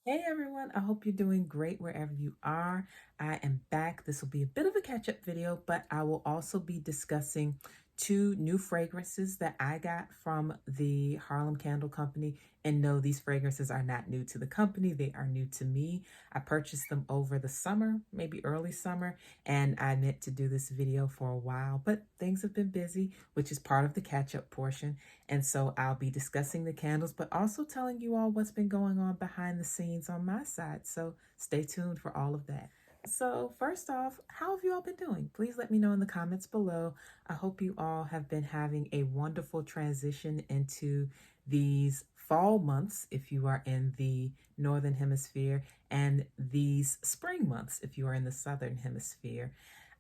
Hey everyone, I hope you're doing great wherever you are. I am back. This will be a bit of a catch-up video, but I will also be discussing two new fragrances that I got from the Harlem Candle Company. And no, these fragrances are not new to the company. They are new to me. I purchased them over the summer, maybe early summer, and I meant to do this video for a while, but things have been busy, which is part of the catch-up portion. And so I'll be discussing the candles, but also telling you all what's been going on behind the scenes on my side. So stay tuned for all of that. So first off, how have you all been doing? Please let me know in the comments below. I hope you all have been having a wonderful transition into these fall months if you are in the northern hemisphere, and these spring months if you are in the southern hemisphere.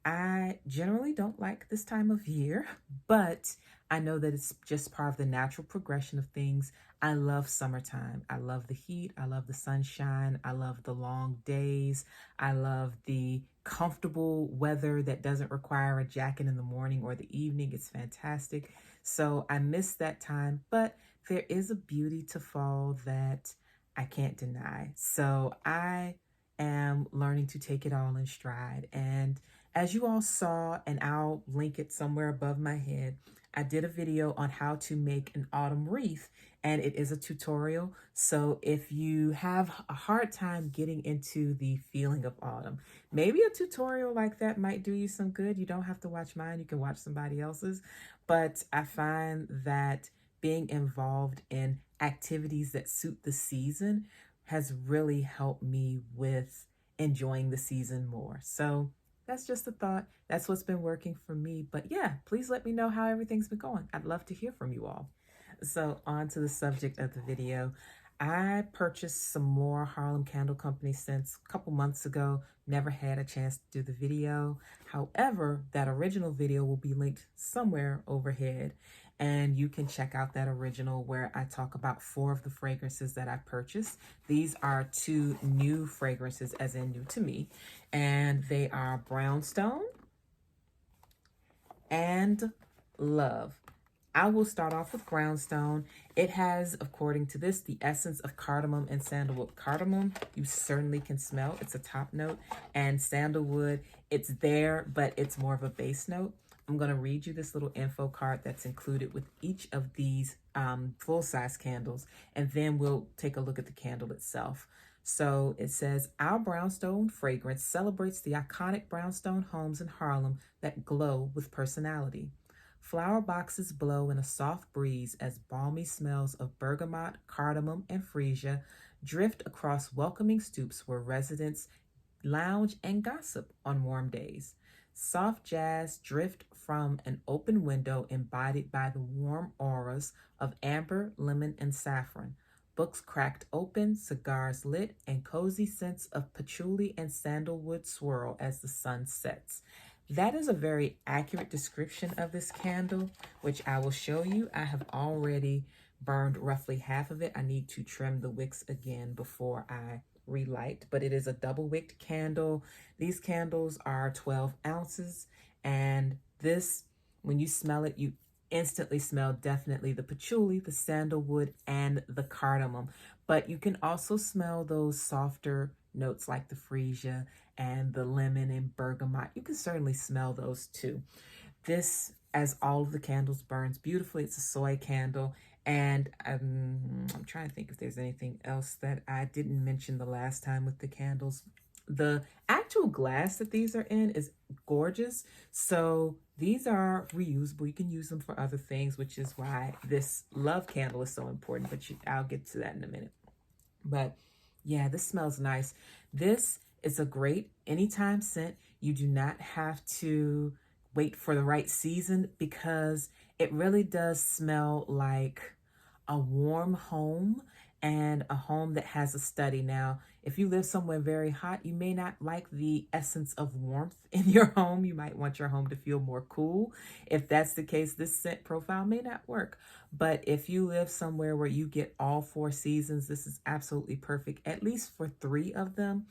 I generally don't like this time of year, but I know that it's just part of the natural progression of things. I love summertime. I love the heat. I love the sunshine. I love the long days. I love the comfortable weather that doesn't require a jacket in the morning or the evening. It's fantastic. So I miss that time, but there is a beauty to fall that I can't deny. So I am learning to take it all in stride. And as you all saw, and I'll link it somewhere above my head, I did a video on how to make an autumn wreath, and it is a tutorial. So if you have a hard time getting into the feeling of autumn, maybe a tutorial like that might do you some good. You don't have to watch mine, you can watch somebody else's. But I find that being involved in activities that suit the season has really helped me with enjoying the season more. So that's just a thought. That's what's been working for me. But yeah, please let me know how everything's been going. I'd love to hear from you all. So on to the subject of the video. I purchased some more Harlem Candle Company scents a couple months ago. Never had a chance to do the video. However, that original video will be linked somewhere overhead, and you can check out that original where I talk about 4 of the fragrances that I purchased. These are 2 new fragrances, as in new to me, and they are Brownstone and Love. I will start off with Brownstone. It has, according to this, the essence of cardamom and sandalwood. Cardamom, you certainly can smell. It's a top note. And sandalwood, it's there, but it's more of a base note. I'm going to read you this little info card that's included with each of these full-size candles, and then we'll take a look at the candle itself. So it says, our Brownstone fragrance celebrates the iconic brownstone homes in Harlem that glow with personality. Flower boxes blow in a soft breeze as balmy smells of bergamot, cardamom, and freesia drift across welcoming stoops where residents lounge and gossip on warm days. Soft jazz drift from an open window embodied by the warm auras of amber, lemon, and saffron. Books cracked open, cigars lit, and cozy scents of patchouli and sandalwood swirl as the sun sets. That is a very accurate description of this candle, which I will show you. I have already burned roughly half of it. I need to trim the wicks again before I relight, but it is a double wicked candle. These candles are 12 ounces, and this, when you smell it, you instantly smell definitely the patchouli, the sandalwood, and the cardamom. But you can also smell those softer notes like the freesia and the lemon and bergamot. You can certainly smell those too. This, as all of the candles, burns beautifully. It's a soy candle. And I'm trying to think if there's anything else that I didn't mention the last time with the candles. The actual glass that these are in is gorgeous. So these are reusable. You can use them for other things, which is why this love candle is so important. But I'll get to that in a minute. But yeah, this smells nice. This is a great anytime scent. You do not have to wait for the right season because it really does smell like a warm home and a home that has a study. Now, if you live somewhere very hot, you may not like the essence of warmth in your home. You might want your home to feel more cool. If that's the case, this scent profile may not work. But if you live somewhere where you get all 4 seasons, this is absolutely perfect, at least for 3 of them.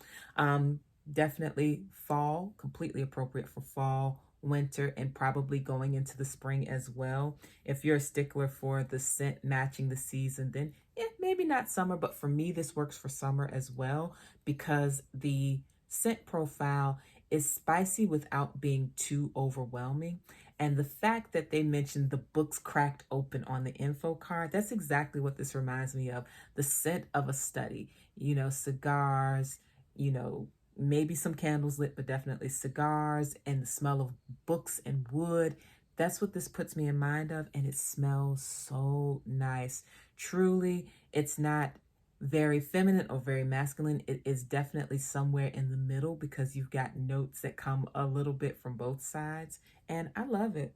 Definitely fall, completely appropriate for fall, winter and probably going into the spring as well. If you're a stickler for the scent matching the season, then yeah, maybe not summer, but for me, this works for summer as well because the scent profile is spicy without being too overwhelming. And the fact that they mentioned the books cracked open on the info card, that's exactly what this reminds me of. The scent of a study, cigars, maybe some candles lit, but definitely cigars and the smell of books and wood. That's what this puts me in mind of, and it smells so nice. Truly, it's not very feminine or very masculine. It is definitely somewhere in the middle because you've got notes that come a little bit from both sides, and I love it.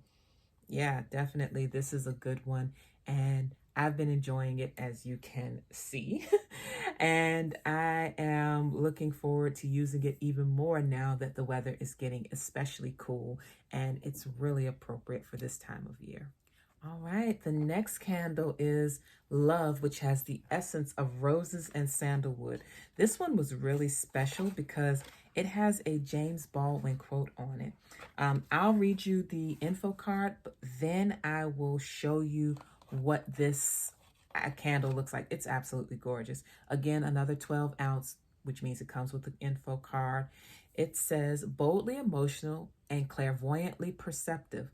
Yeah, definitely. This is a good one. And I've been enjoying it, as you can see. And I am looking forward to using it even more now that the weather is getting especially cool. And it's really appropriate for this time of year. All right, the next candle is Love, which has the essence of roses and sandalwood. This one was really special because it has a James Baldwin quote on it. I'll read you the info card, but then I will show you what this candle looks like. It's absolutely gorgeous. Again, another 12 ounce, which means it comes with the info card. It says, boldly emotional and clairvoyantly perceptive,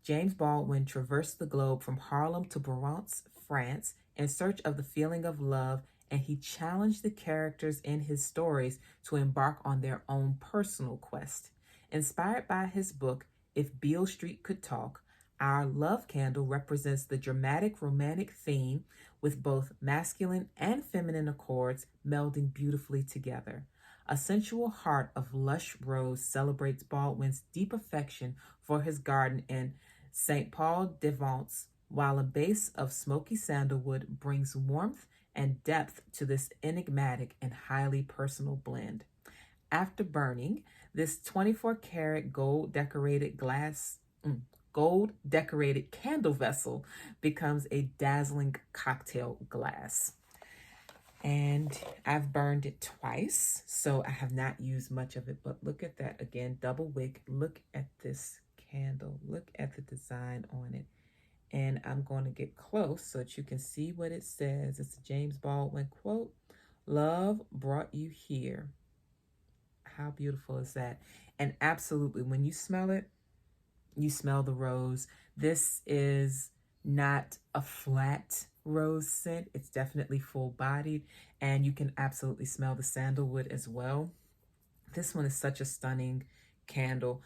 James Baldwin traversed the globe from Harlem to Brownstone, France, in search of the feeling of love, and he challenged the characters in his stories to embark on their own personal quest. Inspired by his book, If Beale Street Could Talk, our love candle represents the dramatic romantic theme with both masculine and feminine accords melding beautifully together. A sensual heart of lush rose celebrates Baldwin's deep affection for his garden in St. Paul de Vence, while a base of smoky sandalwood brings warmth and depth to this enigmatic and highly personal blend. After burning, this 24-karat gold-decorated candle vessel becomes a dazzling cocktail glass. And I've burned it twice, so I have not used much of it, but look at that again, double wick. Look at this candle. Look at the design on it. And I'm going to get close so that you can see what it says. It's a James Baldwin quote. Love brought you here. How beautiful is that? And absolutely, when you smell it, you smell the rose. This is not a flat rose scent. It's definitely full-bodied, and you can absolutely smell the sandalwood as well. This one is such a stunning candle.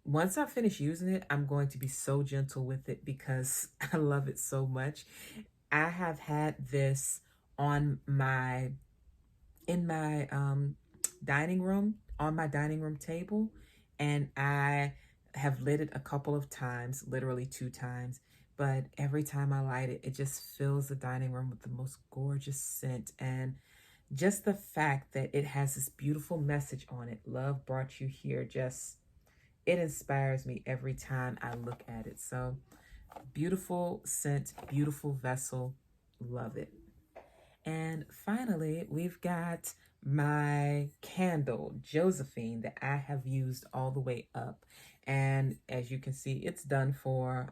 Once I finish using it, I'm going to be so gentle with it because I love it so much. I have had this in my dining room, on my dining room table, and I have lit it a couple of times, literally 2 times, but every time I light it, it just fills the dining room with the most gorgeous scent. And just the fact that it has this beautiful message on it, love brought you here, it inspires me every time I look at it. So beautiful scent, beautiful vessel, love it. And finally, we've got my candle, Josephine, that I have used all the way up. And as you can see, it's done for.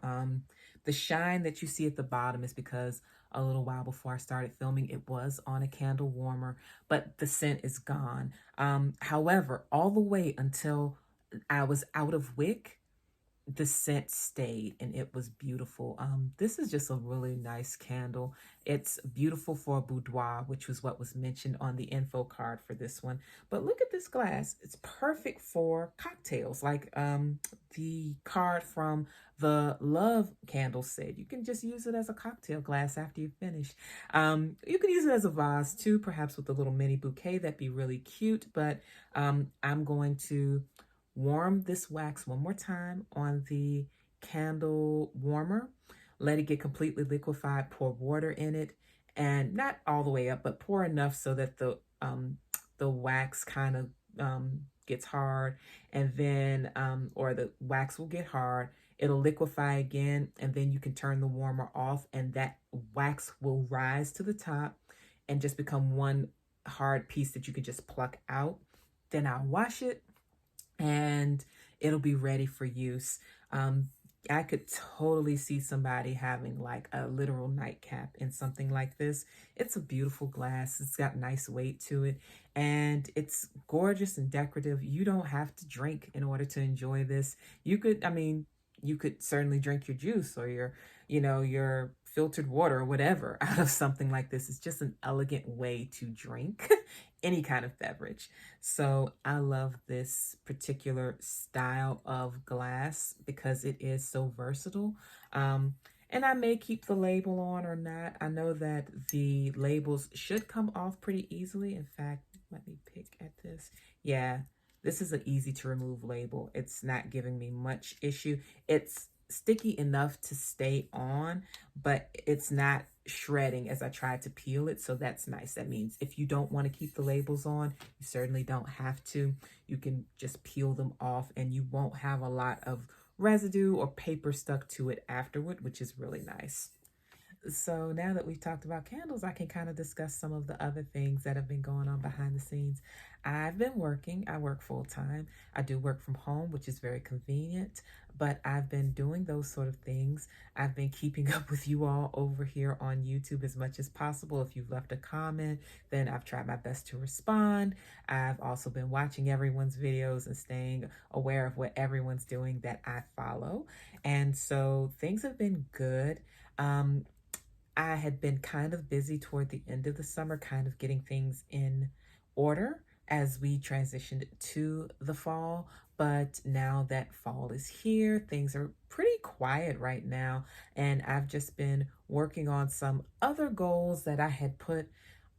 The shine that you see at the bottom is because a little while before I started filming, it was on a candle warmer, but the scent is gone. However, all the way until I was out of wick, the scent stayed and it was beautiful. This is just a really nice candle. It's beautiful for a boudoir, which was what was mentioned on the info card for this one. But look at this glass. It's perfect for cocktails, like the card from the Love candle said. You can just use it as a cocktail glass after you finish. You can use it as a vase too, perhaps with a little mini bouquet. That'd be really cute. But I'm going to warm this wax one more time on the candle warmer. Let it get completely liquefied. Pour water in it, and not all the way up, but pour enough so that the wax kind of gets hard, and then or the wax will get hard. It'll liquefy again, and then you can turn the warmer off, and that wax will rise to the top and just become one hard piece that you can just pluck out. Then I'll wash it. And it'll be ready for use. I could totally see somebody having like a literal nightcap in something like this. It's a beautiful glass. It's got nice weight to it, and it's gorgeous and decorative. You don't have to drink in order to enjoy this. You could, I mean, you could certainly drink your juice or your filtered water or whatever out of something like this. It's just an elegant way to drink any kind of beverage. So I love this particular style of glass because it is so versatile. And I may keep the label on or not. I know that the labels should come off pretty easily. In fact, let me pick at this. Yeah, this is an easy to remove label. It's not giving me much issue. It's sticky enough to stay on, but it's not shredding as I try to peel it. So that's nice. That means if you don't want to keep the labels on, you certainly don't have to. You can just peel them off and you won't have a lot of residue or paper stuck to it afterward, which is really nice. So now that we've talked about candles, I can kind of discuss some of the other things that have been going on behind the scenes. I've been working. I work full time. I do work from home, which is very convenient, but I've been doing those sort of things. I've been keeping up with you all over here on YouTube as much as possible. If you've left a comment, then I've tried my best to respond. I've also been watching everyone's videos and staying aware of what everyone's doing that I follow. And so things have been good. I had been kind of busy toward the end of the summer, kind of getting things in order as we transitioned to the fall. But now that fall is here, things are pretty quiet right now. And I've just been working on some other goals that I had put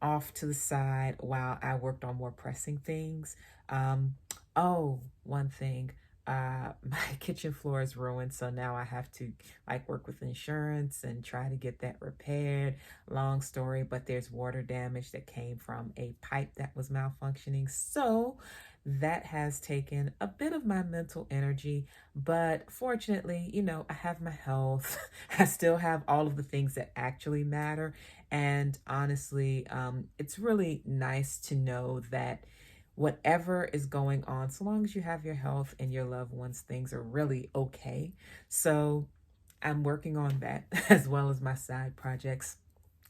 off to the side while I worked on more pressing things. One thing. My kitchen floor is ruined, so now I have to like work with insurance and try to get that repaired. Long story, but there's water damage that came from a pipe that was malfunctioning. So that has taken a bit of my mental energy, but fortunately, I have my health. I still have all of the things that actually matter. And honestly, it's really nice to know that whatever is going on, so long as you have your health and your loved ones, things are really okay. So I'm working on that as well as my side projects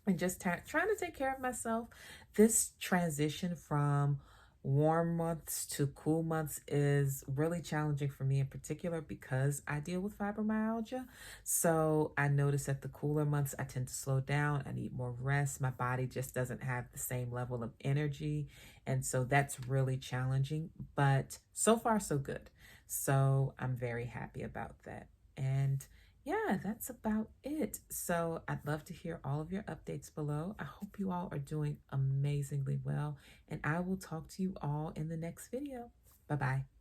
and just trying to take care of myself. This transition from warm months to cool months is really challenging for me in particular because I deal with fibromyalgia. So I notice that the cooler months I tend to slow down. I need more rest. My body just doesn't have the same level of energy. And so that's really challenging, but so far so good. So I'm very happy about that. And yeah, that's about it. So I'd love to hear all of your updates below. I hope you all are doing amazingly well, and I will talk to you all in the next video. Bye-bye.